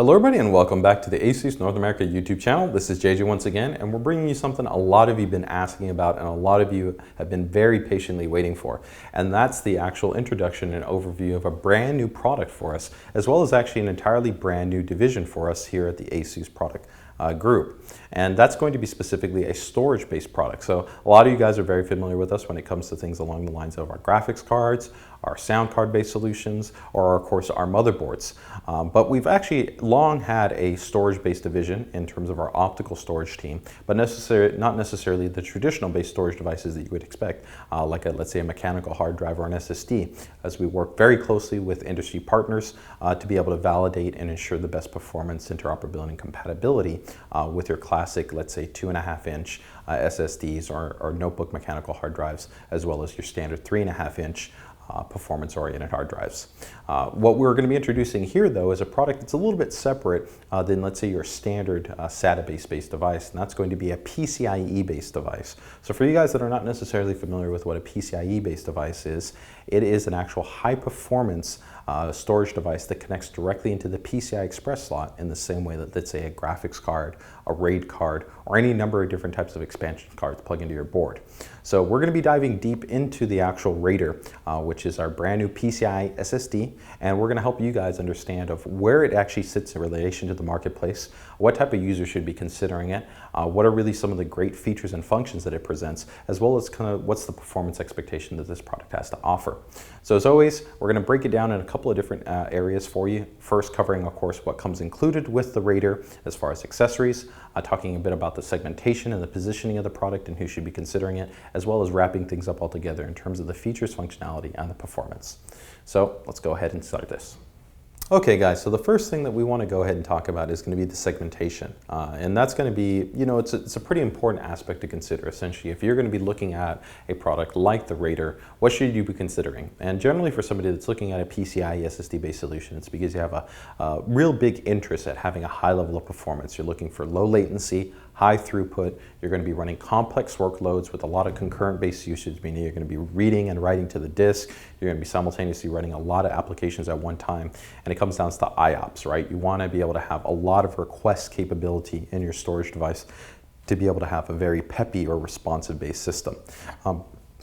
Hello everybody and welcome back to the ASUS North America YouTube channel. This is JJ once again, and we're bringing you something a lot of you have been asking about and a lot of you have been very patiently waiting for. And that's the actual introduction and overview of a brand new product for us, as well as actually an entirely brand new division for us here at the ASUS product group. And that's going to be specifically a storage-based product. So a lot of you guys are very familiar with us when it comes to things along the lines of our graphics cards, our sound card-based solutions, or of course our motherboards. But we've actually long had a storage-based division in terms of our optical storage team, but not necessarily the traditional-based storage devices that you would expect, like let's say a mechanical hard drive or an SSD, as we work very closely with industry partners to be able to validate and ensure the best performance, interoperability, and compatibility with your classic, let's say 2.5-inch SSDs or notebook mechanical hard drives, as well as your standard 3.5-inch performance-oriented hard drives. What we're going to be introducing here, though, is a product that's a little bit separate than, let's say, your standard SATA-based device, and that's going to be a PCIe-based device. So for you guys that are not necessarily familiar with what a PCIe-based device is, it is an actual high-performance storage device that connects directly into the PCI Express slot in the same way that, let's say, a graphics card, a RAID card, or any number of different types of expansion cards plug into your board. So we're going to be diving deep into the actual RAIDR, which is our brand new PCI SSD, and we're going to help you guys understand of where it actually sits in relation to the marketplace, what type of user should be considering it, what are really some of the great features and functions that it presents, as well as kind of what's the performance expectation that this product has to offer. So as always, we're going to break it down in a couple of different areas for you. First, covering, of course, what comes included with the RAIDR as far as accessories, talking a bit about the segmentation and the positioning of the product and who should be considering it, as well as wrapping things up all together in terms of the features, functionality, and the performance. So let's go ahead and start this. Okay guys, so the first thing that we want to go ahead and talk about is going to be the segmentation. And that's going to be, you know, it's a pretty important aspect to consider. Essentially, if you're going to be looking at a product like the RAIDR, what should you be considering? And generally for somebody that's looking at a PCIe SSD-based solution, it's because you have a real big interest at having a high level of performance. You're looking for low latency, high throughput. You're going to be running complex workloads with a lot of concurrent based usage, meaning you're going to be reading and writing to the disk. You're going to be simultaneously running a lot of applications at one time. And it comes down to IOPS, right? You want to be able to have a lot of request capability in your storage device to be able to have a very peppy or responsive based system.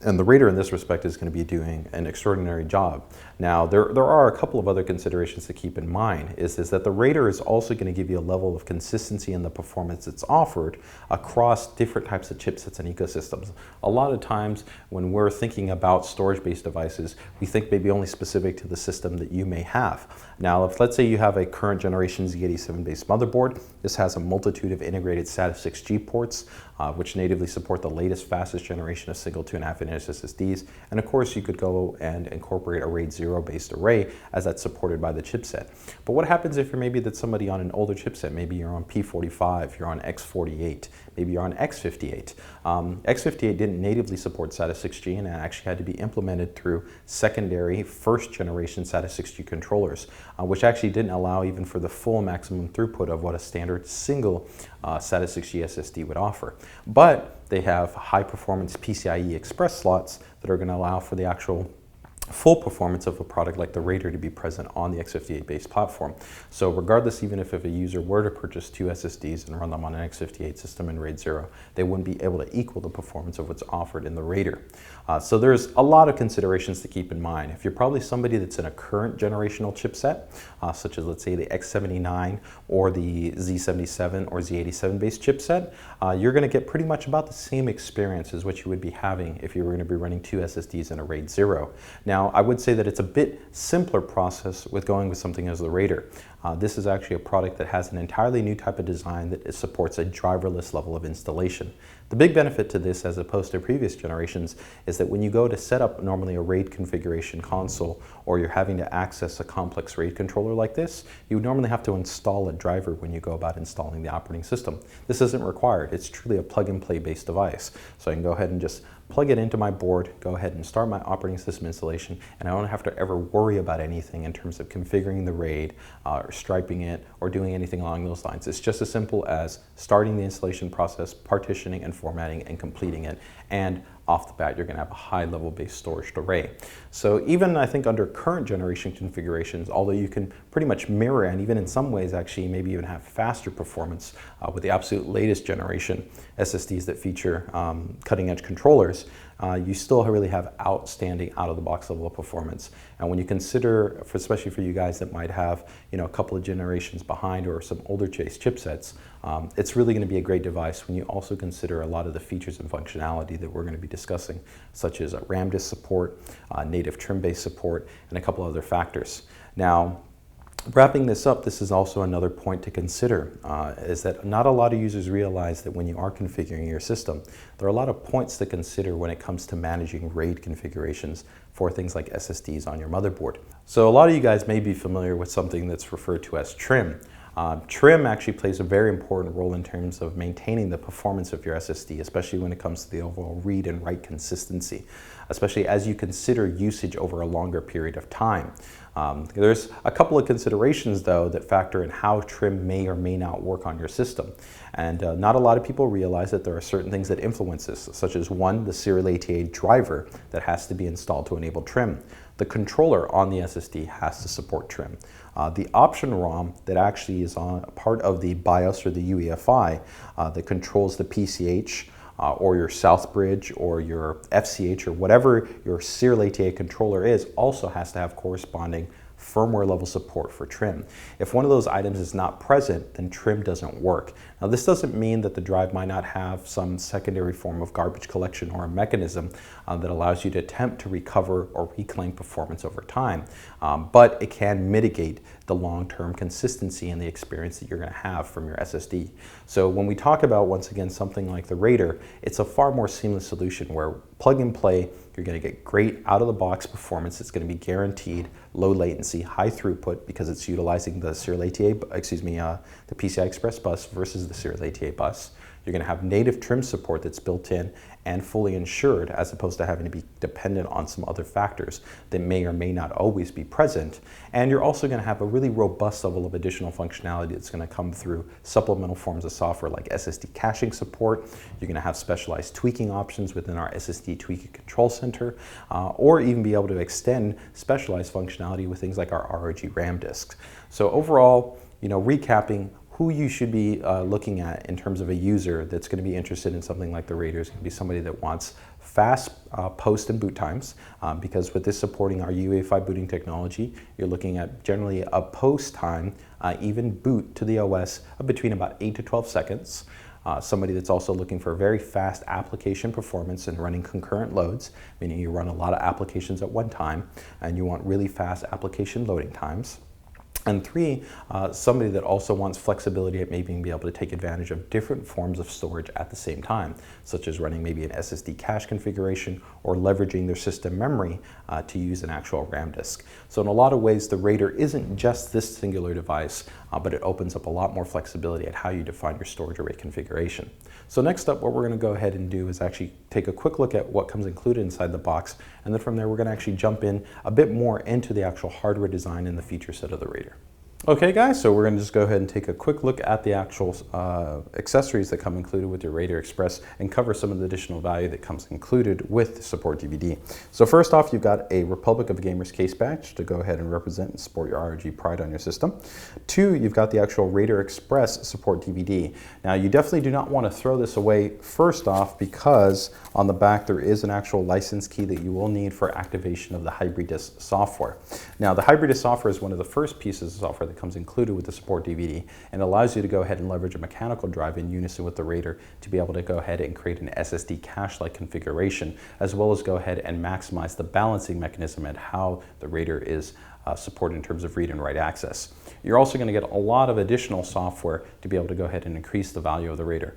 And the RAIDR in this respect is going to be doing an extraordinary job. Now, there are a couple of other considerations to keep in mind, is that the RAIDR is also going to give you a level of consistency in the performance that's offered across different types of chipsets and ecosystems. A lot of times when we're thinking about storage-based devices, we think maybe only specific to the system that you may have. Now, if let's say you have a current generation Z87-based motherboard, this has a multitude of integrated SATA 6G ports, which natively support the latest, fastest generation of single 2.5-inch SSDs. And of course, you could go and incorporate a RAID 0-based array as that's supported by the chipset. But what happens if you're maybe that's somebody on an older chipset? Maybe you're on P45, you're on X48, maybe you're on X58. X58 didn't natively support SATA 6G, and it actually had to be implemented through secondary first-generation SATA 6G controllers, which actually didn't allow even for the full maximum throughput of what a standard single SATA 6G SSD would offer. But they have high-performance PCIe Express slots that are going to allow for the actual full performance of a product like the RAIDR to be present on the X58-based platform. So regardless, even if a user were to purchase two SSDs and run them on an X58 system in RAID 0, they wouldn't be able to equal the performance of what's offered in the RAIDR. So there's a lot of considerations to keep in mind. If you're probably somebody that's in a current generational chipset, such as let's say the X79 or the Z77 or Z87-based chipset, you're going to get pretty much about the same experience as what you would be having if you were going to be running two SSDs in a RAID 0. Now, I would say that it's a bit simpler process with going with something as the RAIDR. This is actually a product that has an entirely new type of design that supports a driverless level of installation. The big benefit to this, as opposed to previous generations, is that when you go to set up normally a RAID configuration console, or you're having to access a complex RAID controller like this, you would normally have to install a driver when you go about installing the operating system. This isn't required. It's truly a plug-and-play based device. So I can go ahead and just plug it into my board, go ahead and start my operating system installation, and I don't have to ever worry about anything in terms of configuring the RAID or striping it or doing anything along those lines. It's just as simple as starting the installation process, partitioning and formatting and completing it, and off the bat, you're going to have a high level based storage array. So even I think under current generation configurations, although you can pretty much mirror and even in some ways actually maybe even have faster performance with the absolute latest generation SSDs that feature cutting edge controllers, you still really have outstanding out of the box level of performance. And when you consider, especially for you guys that might have a couple of generations behind or some older chase chipsets, it's really going to be a great device when you also consider a lot of the features and functionality that we're going to be discussing, such as RAMDisk support, native trim-based support, and a couple other factors. Now, wrapping this up, this is also another point to consider, is that not a lot of users realize that when you are configuring your system, there are a lot of points to consider when it comes to managing RAID configurations for things like SSDs on your motherboard. So a lot of you guys may be familiar with something that's referred to as trim. Trim actually plays a very important role in terms of maintaining the performance of your SSD, especially when it comes to the overall read and write consistency, especially as you consider usage over a longer period of time. There's a couple of considerations though that factor in how trim may or may not work on your system. And not a lot of people realize that there are certain things that influence this, such as one, the serial ATA driver that has to be installed to enable trim. The controller on the SSD has to support trim. The option ROM that actually is on part of the BIOS or the UEFI that controls the PCH or your Southbridge or your FCH or whatever your serial ATA controller is also has to have corresponding firmware level support for trim. If one of those items is not present, then trim doesn't work. Now this doesn't mean that the drive might not have some secondary form of garbage collection or a mechanism that allows you to attempt to recover or reclaim performance over time, but it can mitigate the long-term consistency and the experience that you're going to have from your SSD. So when we talk about, once again, something like the RAIDR, it's a far more seamless solution where plug and play, you're going to get great out-of-the-box performance. It's going to be guaranteed low latency, high throughput because it's utilizing the serial ATA, the PCI Express bus versus the serial ATA bus. You're going to have native trim support that's built in and fully insured, as opposed to having to be dependent on some other factors that may or may not always be present. And you're also going to have a really robust level of additional functionality that's going to come through supplemental forms of software like SSD caching support. You're going to have specialized tweaking options within our SSD TweakIt control center, or even be able to extend specialized functionality with things like our ROG RAMDisk. So overall, recapping, who you should be looking at in terms of a user that's going to be interested in something like the RAIDR is going to be somebody that wants fast post and boot times, because with this supporting our UEFI booting technology, you're looking at generally a post time, even boot to the OS, of between about 8 to 12 seconds. Somebody that's also looking for very fast application performance and running concurrent loads, meaning you run a lot of applications at one time and you want really fast application loading times. And three, somebody that also wants flexibility at maybe being able to take advantage of different forms of storage at the same time, such as running maybe an SSD cache configuration or leveraging their system memory to use an actual RAM disk. So in a lot of ways, the RAIDR isn't just this singular device, but it opens up a lot more flexibility at how you define your storage array configuration. So next up, what we're going to go ahead and do is actually take a quick look at what comes included inside the box, and then from there we're going to actually jump in a bit more into the actual hardware design and the feature set of the RAIDR. Okay guys, so we're going to just go ahead and take a quick look at the actual accessories that come included with your RAIDR Express and cover some of the additional value that comes included with the support DVD. So first off, you've got a Republic of Gamers case badge to go ahead and represent and support your ROG pride on your system. Two, you've got the actual RAIDR Express support DVD. Now you definitely do not want to throw this away first off, because on the back there is an actual license key that you will need for activation of the HybridDisk software. Now the HybridDisk software is one of the first pieces of software that comes included with the support DVD and allows you to go ahead and leverage a mechanical drive in unison with the RAIDR to be able to go ahead and create an SSD cache-like configuration, as well as go ahead and maximize the balancing mechanism at how the RAIDR is supported in terms of read and write access. You're also going to get a lot of additional software to be able to go ahead and increase the value of the RAIDR.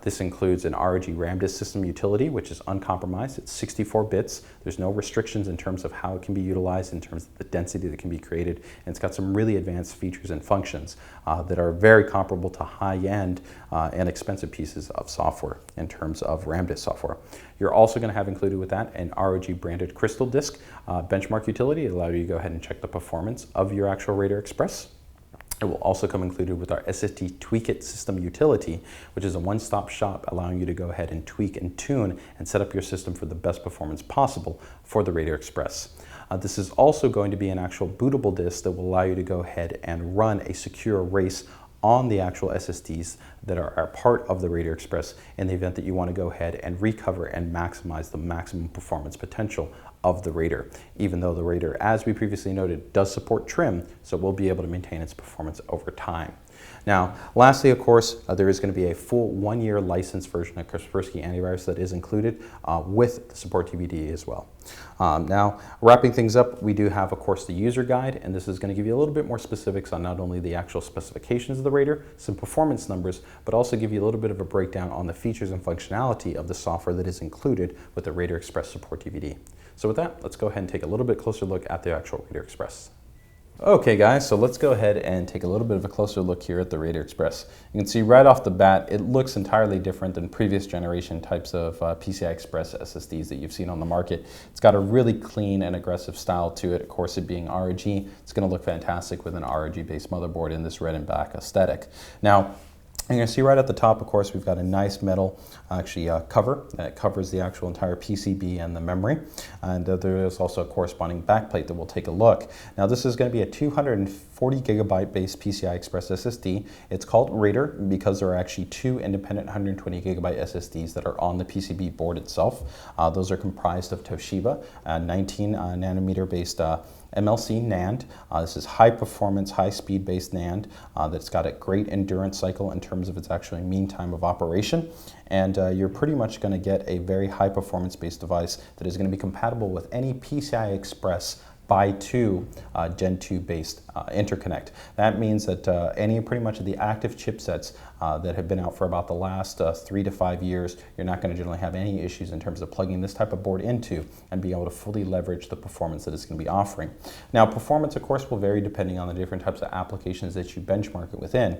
This includes an ROG RAMDisk system utility, which is uncompromised. It's 64 bits. There's no restrictions in terms of how it can be utilized, in terms of the density that can be created, and it's got some really advanced features and functions that are very comparable to high-end and expensive pieces of software in terms of RAMDisk software. You're also going to have included with that an ROG branded Crystal Disk benchmark utility. It allows you to go ahead and check the performance of your actual RAIDR Express. It will also come included with our SSD TweakIt system utility, which is a one-stop shop allowing you to go ahead and tweak and tune and set up your system for the best performance possible for the RAIDR Express. This is also going to be an actual bootable disk that will allow you to go ahead and run a secure erase on the actual SSDs that are part of the RAIDR Express in the event that you want to go ahead and recover and maximize the maximum performance potential of the RAIDR. Even though the RAIDR, as we previously noted, does support trim, so we'll be able to maintain its performance over time. Now, lastly, of course, there is going to be a full 1-year licensed version of Kaspersky antivirus that is included with the support DVD as well. Now, wrapping things up, we do have, of course, the user guide, and this is going to give you a little bit more specifics on not only the actual specifications of the RAIDR, some performance numbers, but also give you a little bit of a breakdown on the features and functionality of the software that is included with the RAIDR Express support DVD. So with that, let's go ahead and take a little bit closer look at the actual RAIDR Express. Okay guys, so let's go ahead and take a little bit of a closer look here at the RAIDR Express. You can see right off the bat, it looks entirely different than previous generation types of PCI Express SSDs that you've seen on the market. It's got a really clean and aggressive style to it. Of course, it being ROG, it's going to look fantastic with an ROG-based motherboard in this red and black aesthetic. Now, you're going to see right at the top, of course, we've got a nice metal cover that covers the actual entire PCB and the memory. And there is also a corresponding backplate that we'll take a look. Now, this is going to be a 240 gigabyte based PCI Express SSD. It's called RAIDR because there are actually 2 independent 120 gigabyte SSDs that are on the PCB board itself. Those are comprised of Toshiba 19 nanometer based MLC NAND. This is high performance, high speed based NAND that's got a great endurance cycle in terms of its actually mean time of operation. And you're pretty much going to get a very high performance based device that is going to be compatible with any PCI Express by 2 Gen 2 based interconnect. That means that pretty much of the active chipsets that have been out for about the last 3 to 5 years, you're not going to generally have any issues in terms of plugging this type of board into and being able to fully leverage the performance that it's going to be offering. Now, performance, of course, will vary depending on the different types of applications that you benchmark it within.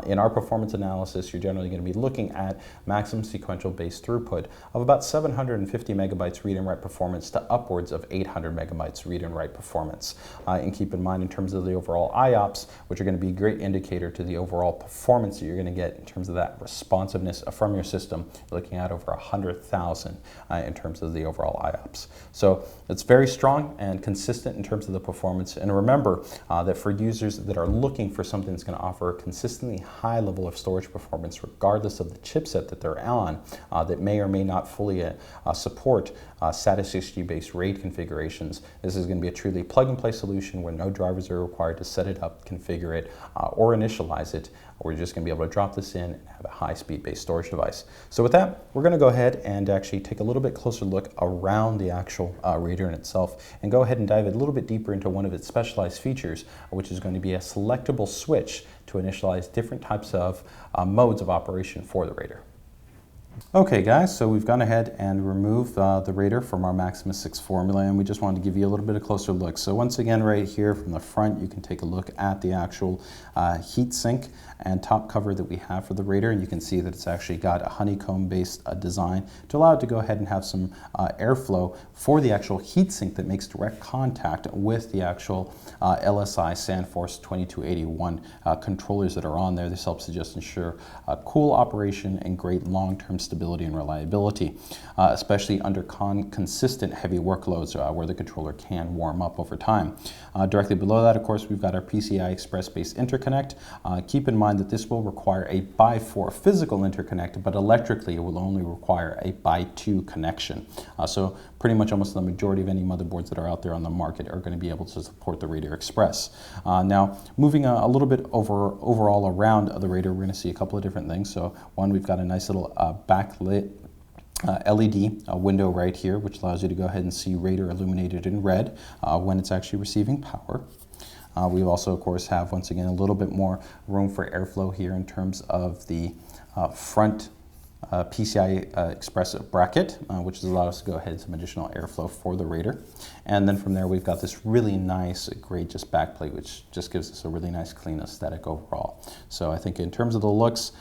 In our performance analysis, you're generally going to be looking at maximum sequential base throughput of about 750 megabytes read and write performance to upwards of 800 megabytes read and write performance. And keep in mind in terms of the overall IOPS, which are going to be a great indicator to the overall performance that you're going to get in terms of that responsiveness from your system, looking at over 100,000 in terms of the overall IOPS. So it's very strong and consistent in terms of the performance. And remember that for users that are looking for something that's going to offer a consistently high level of storage performance, regardless of the chipset that they're on, that may or may not fully support SATA 60-based RAID configurations, this is going to be a truly plug-and-play solution where no drivers are required to set it up, configure it, or initialize it. We're just going to be able to drop this in and have a high-speed based storage device. So with that, we're going to go ahead and actually take a little bit closer look around the actual RAIDR in itself and go ahead and dive a little bit deeper into one of its specialized features, which is going to be a selectable switch to initialize different types of modes of operation for the RAIDR. Okay guys, so we've gone ahead and removed the RAIDR from our Maximus 6 formula, and we just wanted to give you a little bit of closer look. So once again, right here from the front, you can take a look at the actual heatsink and top cover that we have for the RAIDR, and you can see that it's actually got a honeycomb based design to allow it to go ahead and have some airflow for the actual heatsink that makes direct contact with the actual LSI SandForce 2281 controllers that are on there. This helps to just ensure cool operation and great long-term stability and reliability, especially under consistent heavy workloads where the controller can warm up over time. Directly below that, of course, we've got our PCI Express based interconnect. Keep in mind that this will require a by 4 physical interconnect, but electrically it will only require a by 2 connection. So pretty much almost the majority of any motherboards that are out there on the market are going to be able to support the RAIDR Express. Now, moving a little bit overall around the RAIDR, we're going to see a couple of different things. So one, we've got a nice little backlit LED window right here, which allows you to go ahead and see RAIDR illuminated in red when it's actually receiving power. We also, of course, have, once again, a little bit more room for airflow here in terms of the front PCI Express bracket, which allows us to go ahead and some additional airflow for the RAIDR. And then from there, we've got this really nice gray just backplate, which just gives us a really nice clean aesthetic overall. So I think in terms of the looks,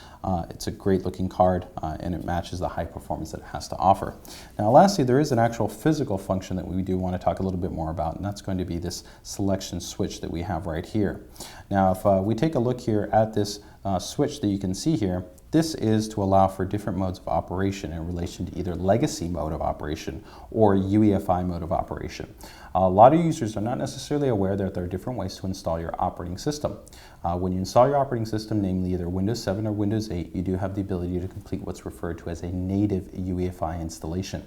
it's a great looking card and it matches the high performance that it has to offer. Now lastly, there is an actual physical function that we do want to talk a little bit more about, and that's going to be this selection switch that we have right here. Now if we take a look here at this switch that you can see here, this is to allow for different modes of operation in relation to either legacy mode of operation or UEFI mode of operation. A lot of users are not necessarily aware that there are different ways to install your operating system. When you install your operating system, namely either Windows 7 or Windows 8, you do have the ability to complete what's referred to as a native UEFI installation.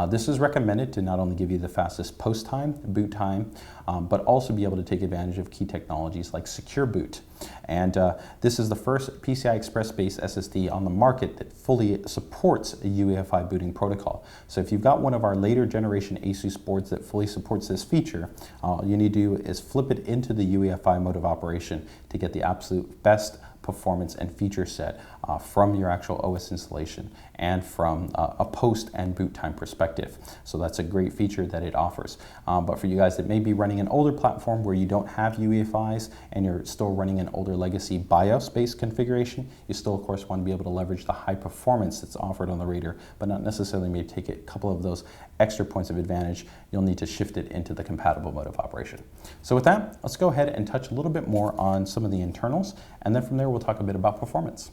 This is recommended to not only give you the fastest post time, boot time, but also be able to take advantage of key technologies like secure boot. And this is the first PCI Express based SSD on the market that fully supports a UEFI booting protocol. So if you've got one of our later generation ASUS boards that fully supports this feature, all you need to do is flip it into the UEFI mode of operation to get the absolute best performance and feature set from your actual OS installation and from a post and boot time perspective. So that's a great feature that it offers. But for you guys that may be running an older platform where you don't have UEFIs and you're still running an older legacy BIOS-based configuration, you still of course want to be able to leverage the high performance that's offered on the RAIDR, but not necessarily maybe take a couple of those extra points of advantage. You'll need to shift it into the compatible mode of operation. So with that, let's go ahead and touch a little bit more on some of the internals, and then from there we'll talk a bit about performance.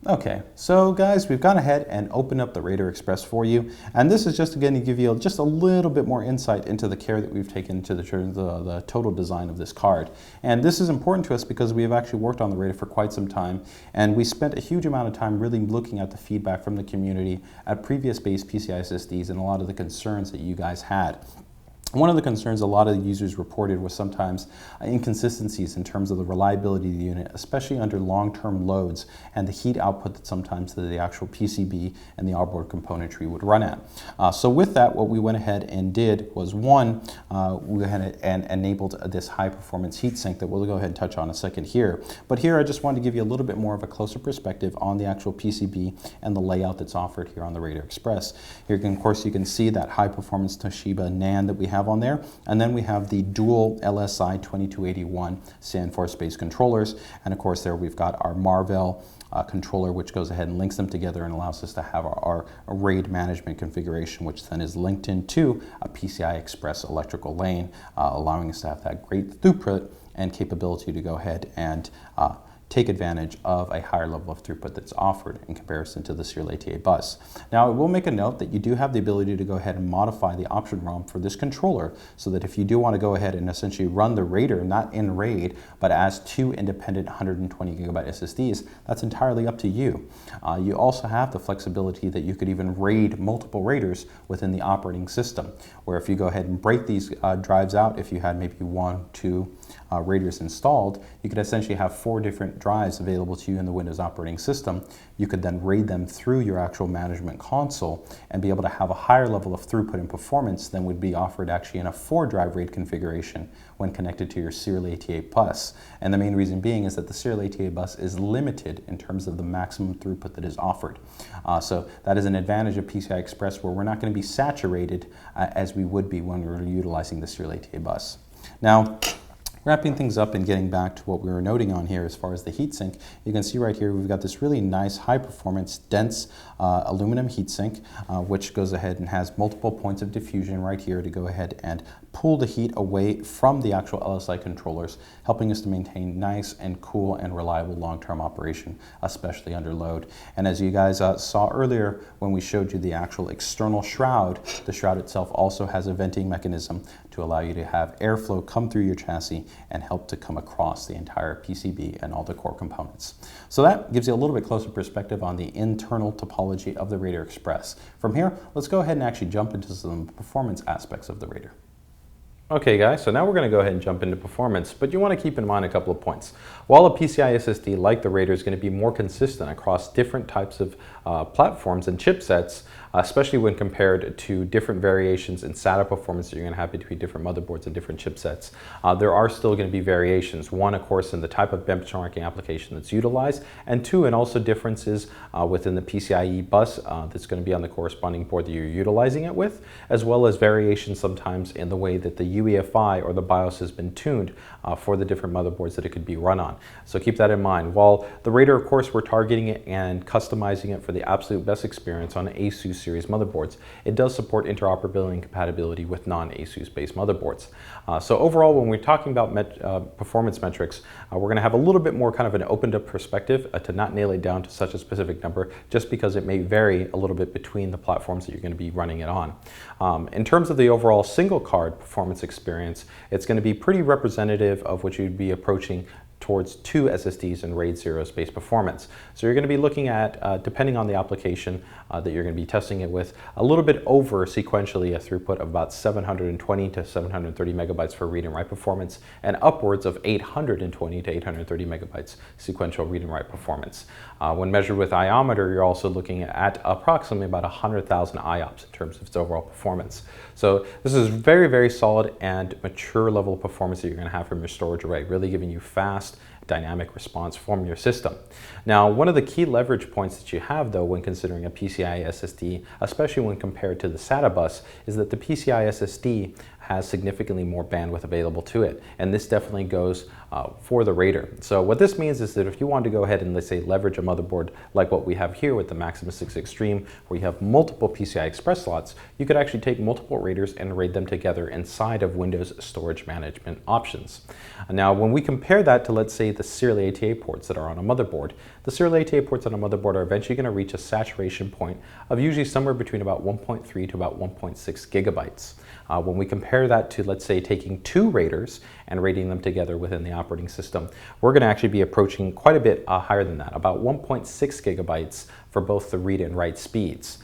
Okay, so guys, we've gone ahead and opened up the RAIDR Express for you, and this is just again to give you just a little bit more insight into the care that we've taken to the total design of this card. And this is important to us because we have actually worked on the RAIDR for quite some time, and we spent a huge amount of time really looking at the feedback from the community at previous base PCI SSDs and a lot of the concerns that you guys had. One of the concerns a lot of the users reported was sometimes inconsistencies in terms of the reliability of the unit, especially under long-term loads and the heat output that sometimes the actual PCB and the onboard componentry would run at. So with that, what we went ahead and did was one, we went ahead and enabled this high-performance heatsink that we'll go ahead and touch on a second here. But here I just wanted to give you a little bit more of a closer perspective on the actual PCB and the layout that's offered here on the RAIDR Express. Here, of course, you can see that high-performance Toshiba NAND that we have on there, and then we have the dual LSI 2281 SAN4-based controllers, and of course there we've got our Marvell controller, which goes ahead and links them together and allows us to have our RAID management configuration, which then is linked into a PCI Express electrical lane, allowing us to have that great throughput and capability to go ahead and take advantage of a higher level of throughput that's offered in comparison to the serial ATA bus. Now, I will make a note that you do have the ability to go ahead and modify the option ROM for this controller so that if you do want to go ahead and essentially run the RAIDR, not in RAID, but as two independent 120 gigabyte SSDs, that's entirely up to you. You also have the flexibility that you could even RAID multiple RAIDRs within the operating system, where if you go ahead and break these drives out, if you had maybe 1, 2 RAIDRs installed, you could essentially have 4 different drives available to you in the Windows operating system. You could then RAID them through your actual management console and be able to have a higher level of throughput and performance than would be offered actually in a 4-drive RAID configuration when connected to your serial ATA bus. And the main reason being is that the serial ATA bus is limited in terms of the maximum throughput that is offered. So that is an advantage of PCI Express, where we're not going to be saturated as we would be when we were utilizing the serial ATA bus. Now, wrapping things up and getting back to what we were noting on here as far as the heatsink, you can see right here we've got this really nice high-performance, dense aluminum heatsink, which goes ahead and has multiple points of diffusion right here to go ahead and pull the heat away from the actual LSI controllers, helping us to maintain nice and cool and reliable long-term operation, especially under load. And as you guys saw earlier when we showed you the actual external shroud, the shroud itself also has a venting mechanism to allow you to have airflow come through your chassis and help to come across the entire PCB and all the core components. So that gives you a little bit closer perspective on the internal topology of the RAIDR Express. From here, let's go ahead and actually jump into some performance aspects of the RAIDR. Okay guys, so now we're going to go ahead and jump into performance, but you want to keep in mind a couple of points. While a PCI SSD like the RAIDR is going to be more consistent across different types of platforms and chipsets, especially when compared to different variations in SATA performance that you're going to have between different motherboards and different chipsets, there are still going to be variations. One, of course, in the type of benchmarking application that's utilized, and two, and also differences within the PCIe bus that's going to be on the corresponding board that you're utilizing it with, as well as variations sometimes in the way that the UEFI or the BIOS has been tuned for the different motherboards that it could be run on. So keep that in mind. While the RAIDR, of course, we're targeting it and customizing it for the absolute best experience on ASUS series motherboards, it does support interoperability and compatibility with non-ASUS based motherboards. So overall, when we're talking about performance metrics, we're going to have a little bit more kind of an opened up perspective to not nail it down to such a specific number, just because it may vary a little bit between the platforms that you're going to be running it on. In terms of the overall single card performance experience, it's going to be pretty representative of what you'd be approaching towards two SSDs in RAID 0's base performance. So you're going to be looking at, depending on the application that you're going to be testing it with, a little bit over sequentially a throughput of about 720 to 730 megabytes for read and write performance, and upwards of 820 to 830 megabytes sequential read and write performance. When measured with iometer, you're also looking at approximately about 100,000 IOPS in terms of its overall performance. So this is very, very solid and mature level of performance that you're going to have from your storage array, really giving you fast, dynamic response from your system. Now, one of the key leverage points that you have, though, when considering a PCIe SSD, especially when compared to the SATA bus, is that the PCIe SSD has significantly more bandwidth available to it, and this definitely goes for the RAIDR. So what this means is that if you want to go ahead and, let's say, leverage a motherboard like what we have here with the Maximus 6 Extreme, where you have multiple PCI Express slots, you could actually take multiple RAIDRs and RAID them together inside of Windows storage management options. Now, when we compare that to, let's say, the serial ATA ports that are on a motherboard, the serial ATA ports on a motherboard are eventually going to reach a saturation point of usually somewhere between about 1.3 to about 1.6 gigabytes. When we compare that to, let's say, taking two RAIDRs and RAIDing them together within the operating system, we're going to actually be approaching quite a bit higher than that, about 1.6 gigabytes for both the read and write speeds.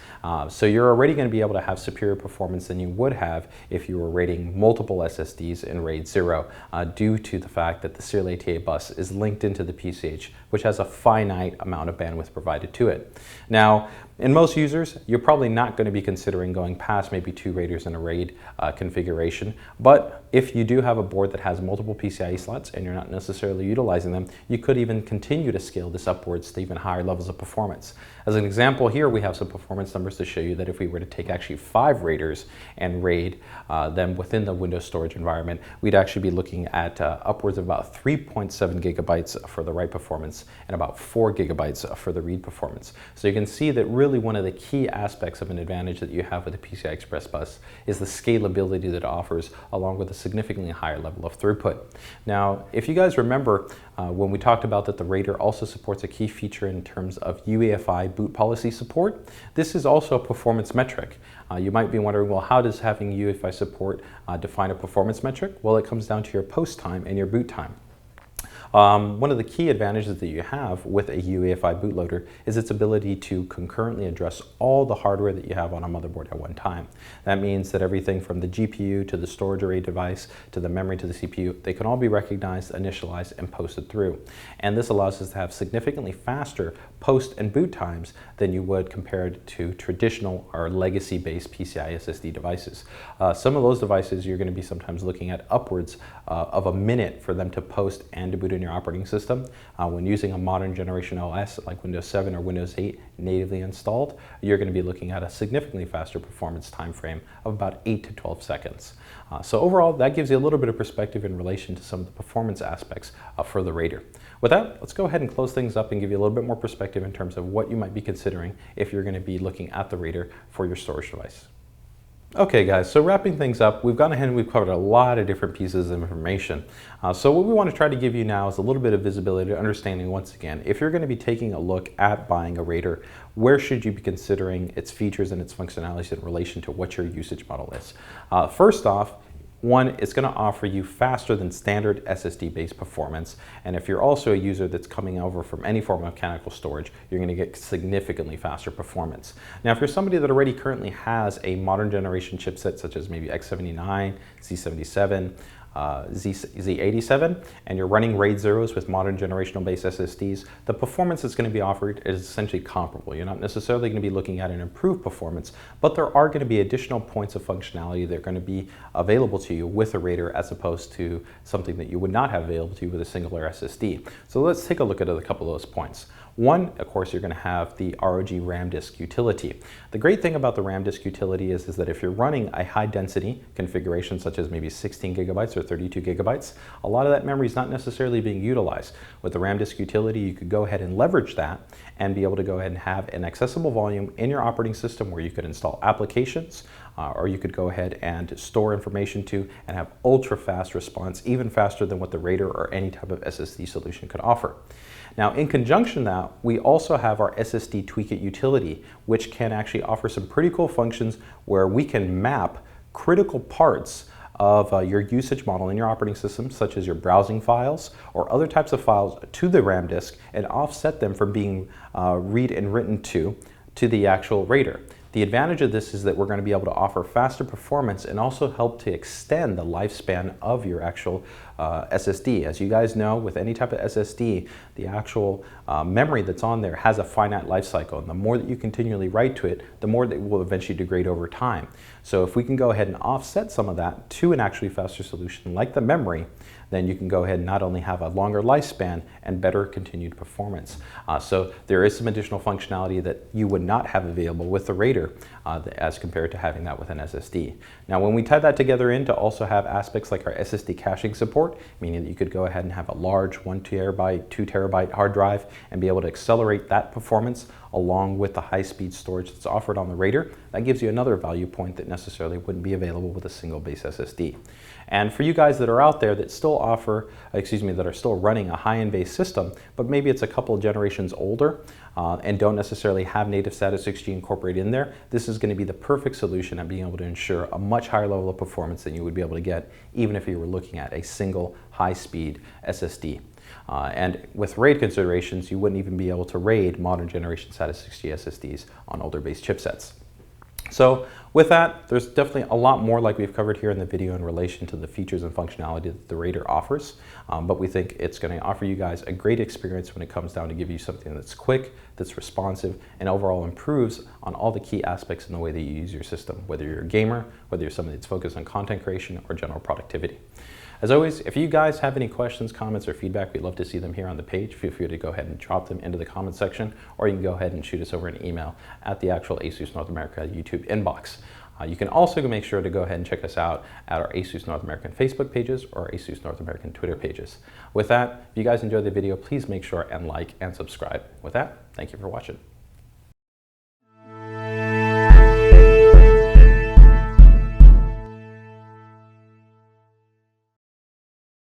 So you're already going to be able to have superior performance than you would have if you were RAIDing multiple SSDs in RAID 0 due to the fact that the serial ATA bus is linked into the PCH, which has a finite amount of bandwidth provided to it. Now, in most users, you're probably not going to be considering going past maybe two RAIDRs in a RAID configuration, but if you do have a board that has multiple PCIe slots and you're not necessarily utilizing them, you could even continue to scale this upwards to even higher levels of performance. As an example here, we have some performance numbers to show you that if we were to take actually 5 RAIDRs and RAID them within the Windows storage environment, we'd actually be looking at upwards of about 3.7 gigabytes for the write performance and about 4 gigabytes for the read performance. So you can see that really one of the key aspects of an advantage that you have with the PCI Express bus is the scalability that it offers, along with a significantly higher level of throughput. Now, if you guys remember, when we talked about that the RAIDR also supports a key feature in terms of UEFI boot policy support, this is also a performance metric. You might be wondering, well, how does having UEFI support define a performance metric? Well, it comes down to your post time and your boot time. One of the key advantages that you have with a UEFI bootloader is its ability to concurrently address all the hardware that you have on a motherboard at one time. That means that everything from the GPU to the storage array device to the memory to the CPU, they can all be recognized, initialized, and posted through. And this allows us to have significantly faster post and boot times than you would compared to traditional or legacy-based PCI SSD devices. Some of those devices you're going to be sometimes looking at upwards of a minute for them to post and to boot in your operating system. When using a modern generation OS like Windows 7 or Windows 8 natively installed, you're going to be looking at a significantly faster performance time frame of about 8 to 12 seconds. So overall, that gives you a little bit of perspective in relation to some of the performance aspects for the RAIDR. With that, let's go ahead and close things up and give you a little bit more perspective in terms of what you might be considering if you're going to be looking at the RAIDR for your storage device. Okay guys, so wrapping things up, we've gone ahead and we've covered a lot of different pieces of information. So what we want to try to give you now is a little bit of visibility, understanding once again, if you're going to be taking a look at buying a RAIDR, where should you be considering its features and its functionalities in relation to what your usage model is? First off, One, it's going to offer you faster than standard SSD-based performance, and if you're also a user that's coming over from any form of mechanical storage, you're going to get significantly faster performance. Now, if you're somebody that already currently has a modern generation chipset, such as maybe X79, Z77, Z87, and you're running RAID zeros with modern generational based SSDs, the performance that's going to be offered is essentially comparable. You're not necessarily going to be looking at an improved performance, but there are going to be additional points of functionality that are going to be available to you with a RAIDR as opposed to something that you would not have available to you with a singular SSD. So let's take a look at a couple of those points. One, of course, you're going to have the ROG RAMDisk utility. The great thing about the RAMDisk utility is that if you're running a high density configuration such as maybe 16 gigabytes or 32 gigabytes, a lot of that memory is not necessarily being utilized. With the RAMDisk utility, you could go ahead and leverage that and be able to go ahead and have an accessible volume in your operating system where you could install applications, or you could go ahead and store information to and have ultra fast response, even faster than what the RAIDR or any type of SSD solution could offer. Now, in conjunction with that, we also have our SSD TweakIt utility, which can actually offer some pretty cool functions where we can map critical parts of your usage model in your operating system, such as your browsing files or other types of files, to the RAM disk and offset them from being read and written to the actual RAIDR. The advantage of this is that we're going to be able to offer faster performance and also help to extend the lifespan of your actual SSD. As you guys know, with any type of SSD, the actual memory that's on there has a finite life cycle, and the more that you continually write to it, the more that it will eventually degrade over time. So if we can go ahead and offset some of that to an actually faster solution like the memory, then you can go ahead and not only have a longer lifespan and better continued performance. So there is some additional functionality that you would not have available with the RAIDR as compared to having that with an SSD. Now, when we tie that together in to also have aspects like our SSD caching support, meaning that you could go ahead and have a large 1 terabyte, 2 terabyte hard drive and be able to accelerate that performance along with the high-speed storage that's offered on the RAIDR, that gives you another value point that necessarily wouldn't be available with a single base SSD. And for you guys that are out there that still that are still running a high-end based system, but maybe it's a couple of generations older and don't necessarily have native Status6G incorporated in there, this is going to be the perfect solution at being able to ensure a much higher level of performance than you would be able to get even if you were looking at a single high-speed SSD. And with RAID considerations, you wouldn't even be able to RAID modern generation Status6G SSDs on older based chipsets. So with that, there's definitely a lot more like we've covered here in the video in relation to the features and functionality that the RAIDR offers, but we think it's going to offer you guys a great experience when it comes down to give you something that's quick, that's responsive, and overall improves on all the key aspects in the way that you use your system, whether you're a gamer, whether you're somebody that's focused on content creation or general productivity. As always, if you guys have any questions, comments, or feedback, we'd love to see them here on the page. Feel free to go ahead and drop them into the comment section, or you can go ahead and shoot us over an email at the actual ASUS North America YouTube inbox. You can also make sure to go ahead and check us out at our ASUS North American Facebook pages or ASUS North American Twitter pages. With that, if you guys enjoyed the video, please make sure and like and subscribe. With that, thank you for watching.